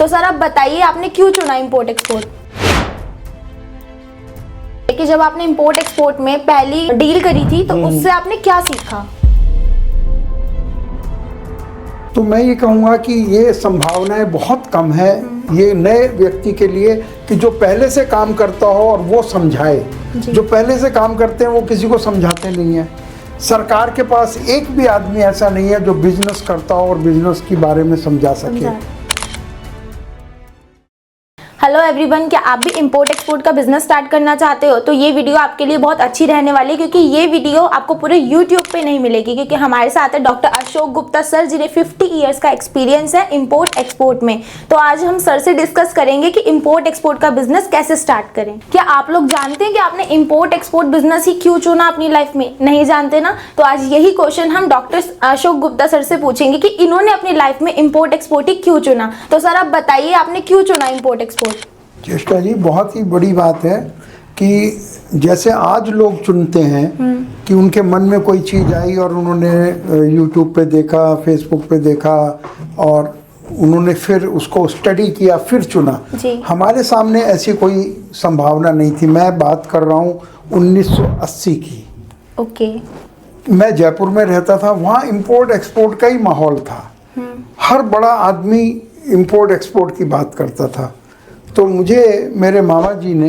तो सर आप बताइए आपने क्यों चुना इम्पोर्ट एक्सपोर्ट? कि जब आपने इम्पोर्ट एक्सपोर्ट में पहली डील करी थी तो उससे आपने क्या सीखा? तो मैं ये कहूँगा कि ये संभावनाएं बहुत कम है ये नए व्यक्ति के लिए कि जो पहले से काम करता हो और वो समझाए। जो पहले से काम करते हैं वो किसी को समझाते नहीं है। सरकार के पास एक भी आदमी ऐसा नहीं है जो बिजनेस करता हो और बिजनेस के बारे में समझा सके। हेलो एवरीवन, क्या आप भी इंपोर्ट एक्सपोर्ट का बिजनेस स्टार्ट करना चाहते हो तो ये वीडियो आपके लिए बहुत अच्छी रहने वाली है, क्योंकि ये वीडियो आपको पूरे यूट्यूब पे नहीं मिलेगी, क्योंकि हमारे साथ है डॉक्टर अशोक गुप्ता सर, जिन्हें 50 इयर्स का एक्सपीरियंस है इंपोर्ट एक्सपोर्ट में। तो आज हम सर से डिस्कस करेंगे कि इंपोर्ट एक्सपोर्ट का बिजनेस कैसे स्टार्ट करें। क्या आप लोग जानते हैं कि आपने इंपोर्ट एक्सपोर्ट बिजनेस ही क्यों चुना अपनी लाइफ में? नहीं जानते ना? तो आज यही क्वेश्चन हम डॉक्टर अशोक गुप्ता सर से पूछेंगे कि इन्होंने अपनी लाइफ में इंपोर्ट एक्सपोर्ट ही क्यों चुना। तो सर आप बताइए आपने क्यों चुना इंपोर्ट एक्सपोर्ट? चेष्टा जी, बहुत ही बड़ी बात है कि जैसे आज लोग चुनते हैं कि उनके मन में कोई चीज़ आई और उन्होंने यूट्यूब पे देखा, फेसबुक पे देखा और उन्होंने फिर उसको स्टडी किया, फिर चुना। हमारे सामने ऐसी कोई संभावना नहीं थी। मैं बात कर रहा हूँ 1980 की। ओके। मैं जयपुर में रहता था, वहाँ इंपोर्ट एक्सपोर्ट का ही माहौल था। हर बड़ा आदमी इंपोर्ट एक्सपोर्ट की बात करता था। तो मुझे मेरे मामा जी ने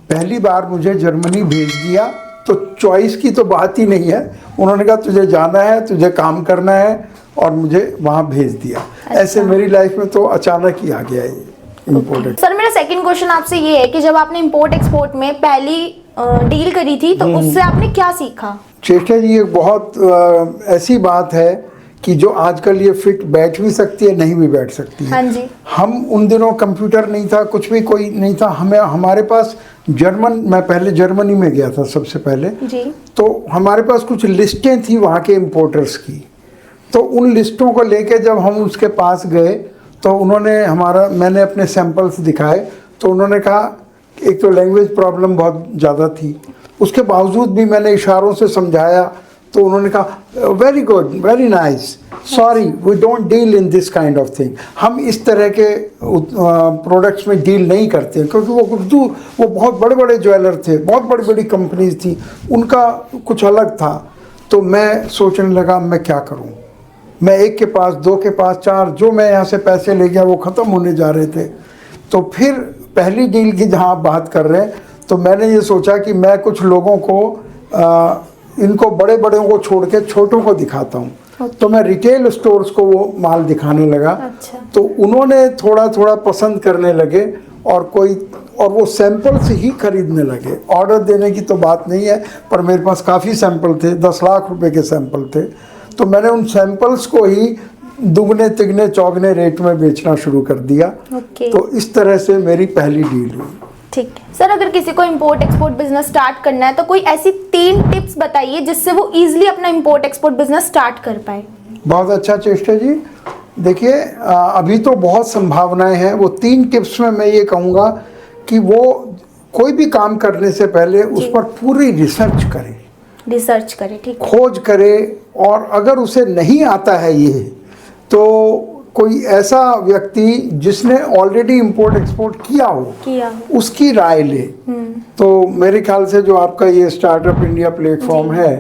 पहली बार मुझे जर्मनी भेज दिया। तो चॉइस की तो बात ही नहीं है, उन्होंने कहा तुझे जाना है, तुझे काम करना है, और मुझे वहाँ भेज दिया। अच्छा। ऐसे मेरी लाइफ में तो अचानक ही आ गया ये इम्पोर्ट। सर मेरा सेकंड क्वेश्चन आपसे ये है कि जब आपने इम्पोर्ट एक्सपोर्ट में पहली डील करी थी तो उससे आपने क्या सीखा? चेष्टा जी, एक बहुत ऐसी बात है कि जो आजकल ये फिट बैठ भी सकती है, नहीं भी बैठ सकती है। हाँ जी। हम उन दिनों कंप्यूटर नहीं था, कुछ भी कोई नहीं था। हमारे पास मैं पहले जर्मनी में गया था सबसे पहले जी। तो हमारे पास कुछ लिस्टें थी वहाँ के इम्पोर्टर्स की। तो उन लिस्टों को लेके जब हम उसके पास गए तो मैंने अपने सैंपल्स दिखाए। तो उन्होंने कहा, एक तो लैंग्वेज प्रॉब्लम बहुत ज़्यादा थी, उसके बावजूद भी मैंने इशारों से समझाया। तो उन्होंने कहा very good, very nice, sorry we don't deal in this kind of thing. हम इस तरह के प्रोडक्ट्स में डील नहीं करते, क्योंकि वो बहुत बड़े बड़े ज्वेलर थे, बहुत बड़ी बड़ी कंपनीज थी, उनका कुछ अलग था। तो मैं सोचने लगा मैं क्या करूं। मैं एक के पास, दो के पास, चार, जो मैं यहाँ से पैसे ले गया वो ख़त्म होने जा रहे थे। तो फिर पहली डील की जहाँ आप बात कर रहे हैं, तो मैंने ये सोचा कि मैं कुछ लोगों को इनको बड़े बड़ों को छोड़ के छोटों को दिखाता हूँ। तो मैं रिटेल स्टोर्स को वो माल दिखाने लगा। अच्छा। तो उन्होंने थोड़ा थोड़ा पसंद करने लगे और वो सैंपल्स ही खरीदने लगे। ऑर्डर देने की तो बात नहीं है, पर मेरे पास काफ़ी सैंपल थे, 10 लाख रुपए के सैंपल थे। तो मैंने उन सैंपल्स को ही दुगने तिगने चौगने रेट में बेचना शुरू कर दिया। तो इस तरह से मेरी पहली डील हुई। ठीक है सर, अगर किसी को इंपोर्ट एक्सपोर्ट बिजनेस स्टार्ट करना है तो कोई ऐसी 3 टिप्स बताइए जिससे वो इजीली अपना इंपोर्ट एक्सपोर्ट बिजनेस स्टार्ट कर पाए। बहुत अच्छा चेष्टा जी। देखिए, अभी तो बहुत संभावनाएं हैं। वो 3 टिप्स में मैं ये कहूँगा कि वो कोई भी काम करने से पहले उस पर पूरी रिसर्च करे, ठीक, खोज करे। और अगर उसे नहीं आता है ये, तो कोई ऐसा व्यक्ति जिसने ऑलरेडी इंपोर्ट एक्सपोर्ट किया हो उसकी राय ले। तो मेरे ख्याल से जो आपका ये स्टार्टअप इंडिया प्लेटफॉर्म है,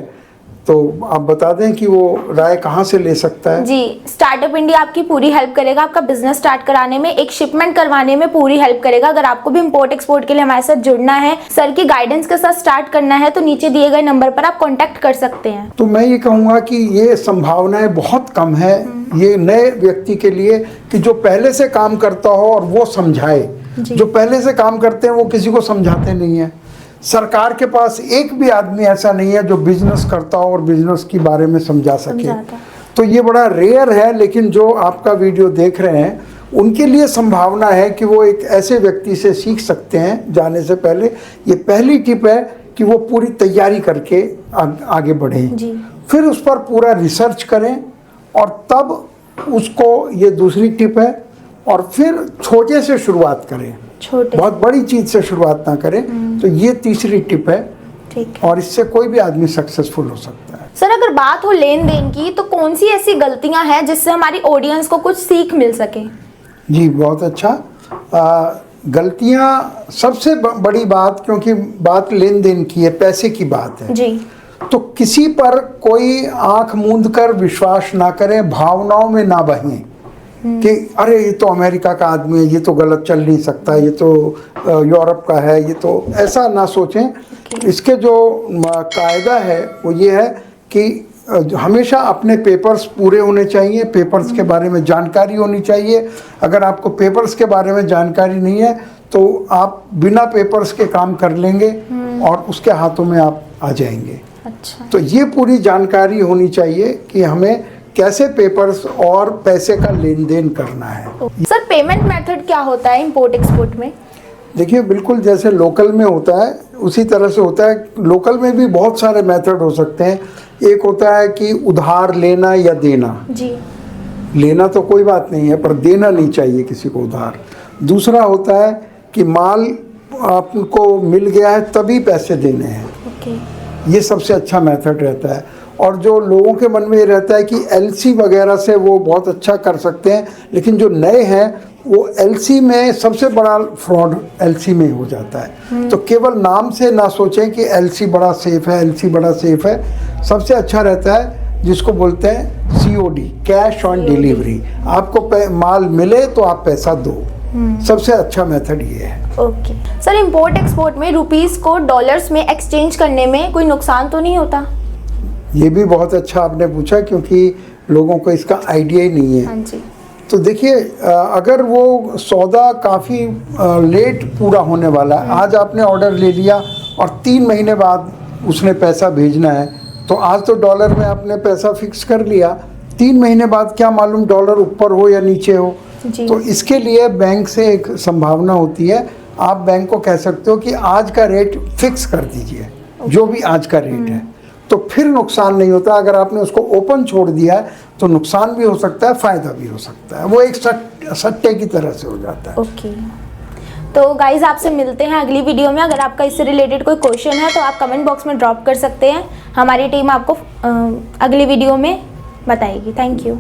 तो आप बता दें कि वो राय कहाँ से ले सकता है? जी, स्टार्टअप इंडिया आपकी पूरी हेल्प करेगा, आपका बिजनेस स्टार्ट कराने में, एक शिपमेंट करवाने में पूरी हेल्प करेगा। अगर आपको भी इंपोर्ट एक्सपोर्ट के लिए हमारे साथ जुड़ना है, सर की गाइडेंस के साथ स्टार्ट करना है, तो नीचे दिए गए नंबर पर आप कॉन्टेक्ट कर सकते हैं। तो मैं ये कहूँगा कि ये संभावनाएं बहुत कम है ये नए व्यक्ति के लिए कि जो पहले से काम करता हो और वो समझाए। जो पहले से काम करते हैं वो किसी को समझाते नहीं है। सरकार के पास एक भी आदमी ऐसा नहीं है जो बिजनेस करता हो और बिजनेस के बारे में समझा सके। तो ये बड़ा रेयर है। लेकिन जो आपका वीडियो देख रहे हैं उनके लिए संभावना है कि वो एक ऐसे व्यक्ति से सीख सकते हैं जाने से पहले। ये पहली टिप है कि वो पूरी तैयारी करके आगे बढ़ें, फिर उस पर पूरा रिसर्च करें और तब उसको, ये दूसरी टिप है, और फिर छोटे से शुरुआत करें, बहुत बड़ी चीज से शुरुआत ना करें। तो ये तीसरी टिप है। ठीक है। और इससे कोई भी आदमी सक्सेसफुल हो सकता है। सर अगर बात हो लेन देन की, तो कौन सी ऐसी गलतियां हैं जिससे हमारी ऑडियंस को कुछ सीख मिल सके? जी बहुत अच्छा। गलतियां सबसे बड़ी बात, क्योंकि बात लेन देन की है, पैसे की बात है जी। तो किसी पर कोई आंख मूंद कर विश्वास ना करें, भावनाओं में ना बहें कि अरे ये तो अमेरिका का आदमी है, ये तो गलत चल नहीं सकता, ये तो यूरोप का है, ये तो ऐसा ना सोचें। इसके जो कायदा है वो ये है कि हमेशा अपने पेपर्स पूरे होने चाहिए, पेपर्स के बारे में जानकारी होनी चाहिए। अगर आपको पेपर्स के बारे में जानकारी नहीं है तो आप बिना पेपर्स के काम कर लेंगे और उसके हाथों में आप आ जाएंगे। अच्छा। तो ये पूरी जानकारी होनी चाहिए कि हमें कैसे पेपर्स और पैसे का लेन देन करना है। सर पेमेंट मेथड क्या होता है इंपोर्ट एक्सपोर्ट में? देखिए बिल्कुल जैसे लोकल में होता है उसी तरह से होता है। लोकल में भी बहुत सारे मेथड हो सकते हैं। एक होता है कि उधार लेना या देना। जी। लेना तो कोई बात नहीं है, पर देना नहीं चाहिए किसी को उधार। दूसरा होता है कि माल आपको मिल गया है तभी पैसे देने हैं। ओके। ये सबसे अच्छा मेथड रहता है। और जो लोगों के मन में ये रहता है कि एलसी वगैरह से वो बहुत अच्छा कर सकते हैं, लेकिन जो नए हैं वो एलसी में सबसे बड़ा फ्रॉड एलसी में हो जाता है। तो केवल नाम से ना सोचें कि एलसी बड़ा सेफ है, एलसी बड़ा सेफ है। सबसे अच्छा रहता है जिसको बोलते हैं सीओडी, कैश ऑन डिलीवरी। आपको माल मिले तो आप पैसा दो। सबसे अच्छा मेथड ये है। ओके सर, इंपोर्ट एक्सपोर्ट में रुपीस को डॉलर्स में एक्सचेंज करने में कोई नुकसान तो नहीं होता? ये भी बहुत अच्छा आपने पूछा, क्योंकि लोगों को इसका आइडिया ही नहीं है। हाँ जी। तो देखिए अगर वो सौदा काफ़ी लेट पूरा होने वाला है, आज आपने ऑर्डर ले लिया और 3 महीने बाद उसने पैसा भेजना है, तो आज तो डॉलर में आपने पैसा फिक्स कर लिया, 3 महीने बाद क्या मालूम डॉलर ऊपर हो या नीचे हो। तो इसके लिए बैंक से एक संभावना होती है, आप बैंक को कह सकते हो कि आज का रेट फिक्स कर दीजिए, जो भी आज का रेट है, तो फिर नुकसान नहीं होता। अगर आपने उसको ओपन छोड़ दिया है तो नुकसान भी हो सकता है, फ़ायदा भी हो सकता है। वो एक सट्टे की तरह से हो जाता है। ओके। तो गाइज आपसे मिलते हैं अगली वीडियो में। अगर आपका इससे रिलेटेड कोई क्वेश्चन है तो आप कमेंट बॉक्स में ड्रॉप कर सकते हैं, हमारी टीम आपको अगली वीडियो में बताएगी। Thank you.